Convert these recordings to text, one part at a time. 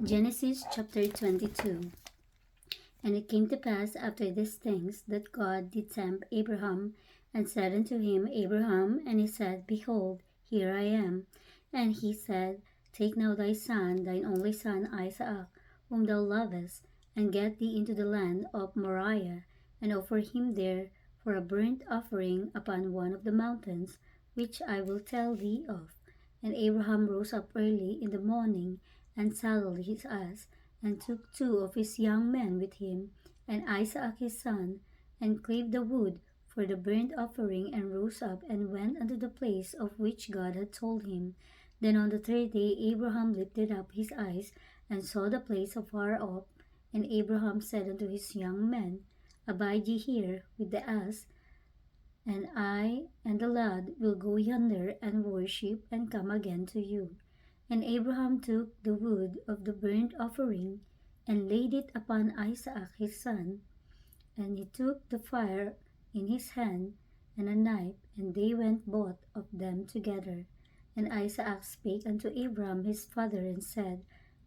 Genesis chapter 22. And it came to pass after these things that God did tempt Abraham, and said unto him, Abraham, and he said, Behold, here I am. And he said, Take now thy son, thine only son Isaac, whom thou lovest, and get thee into the land of Moriah, and offer him there for a burnt offering upon one of the mountains, which I will tell thee of. And Abraham rose up early in the morning, and saddled his ass, and took two of his young men with him, and Isaac his son, and clave the wood for the burnt offering, and rose up and went unto the place of which God had told him. Then on the third day Abraham lifted up his eyes, and saw the place afar off. And Abraham said unto his young men, Abide ye here with the ass, and I and the lad will go yonder and worship, and come again to you. And Abraham took the wood of the burnt offering, and laid it upon Isaac his son. And he took the fire in his hand, and a knife, and they went both of them together. And Isaac spake unto Abraham his father, and said,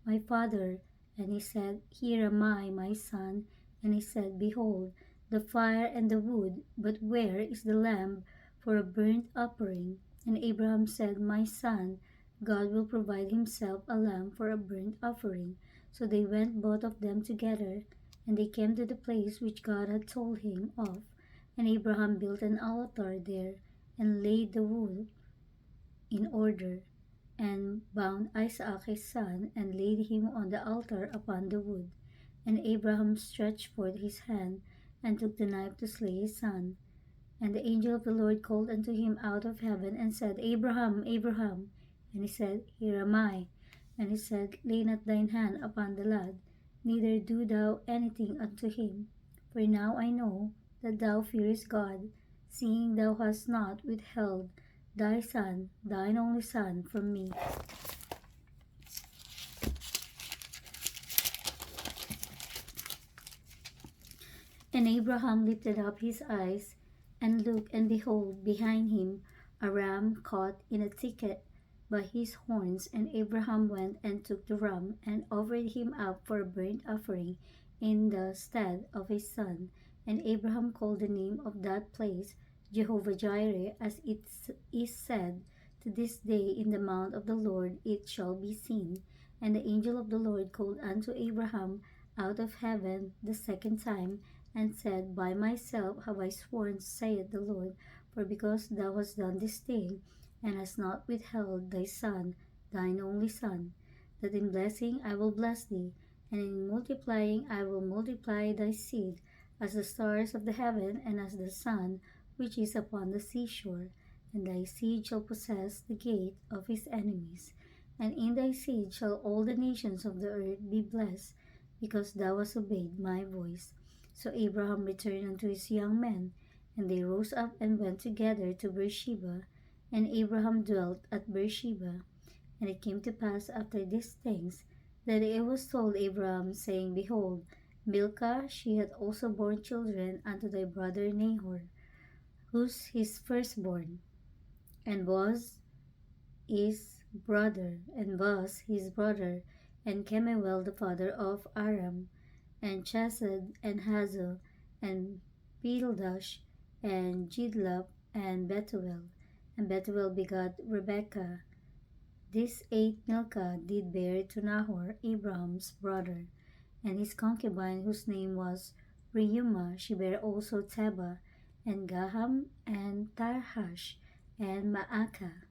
My father. And he said, Here am I, my son. And he said, Behold, the fire and the wood, but where is the lamb for a burnt offering? And Abraham said, My son, God will provide himself a lamb for a burnt offering. So they went both of them together, and they came to the place which God had told him of. And Abraham built an altar there, and laid the wood in order, and bound Isaac his son, and laid him on the altar upon the wood. And Abraham stretched forth his hand, and took the knife to slay his son. And the angel of the Lord called unto him out of heaven, and said, Abraham, Abraham. And he said, Here am I. And he said, Lay not thine hand upon the lad, neither do thou anything unto him. For now I know that thou fearest God, seeing thou hast not withheld thy son, thine only son, from me. And Abraham lifted up his eyes, and looked, and behold, behind him a ram caught in a thicket by his horns. And Abraham went and took the ram, and offered him up for a burnt offering in the stead of his son. And Abraham called the name of that place Jehovah Jireh, as it is said, To this day in the mount of the Lord it shall be seen. And the angel of the Lord called unto Abraham out of heaven the second time, and said, By myself have I sworn, saith the Lord, for because thou hast done this thing, and hast not withheld thy son, thine only son, that in blessing I will bless thee, and in multiplying I will multiply thy seed, as the stars of the heaven, and as the sun which is upon the seashore. And thy seed shall possess the gate of his enemies. And in thy seed shall all the nations of the earth be blessed, because thou hast obeyed my voice. So Abraham returned unto his young men, and they rose up and went together to Beersheba. And Abraham dwelt at Beersheba. And it came to pass after these things, that it was told Abraham, saying, Behold, Milcah, she hath also borne children unto thy brother Nahor, who's his firstborn, and was his brother, and Kemuel the father of Aram, and Chesed, and Hazo, and Pildash, and Jidlap, and Bethuel. And Bethuel begot Rebekah. This 8 Milcah did bear to Nahor, Abraham's brother, and his concubine, whose name was Reumah. She bare also Teba, and Gaham, and Tarhash, and Maacah.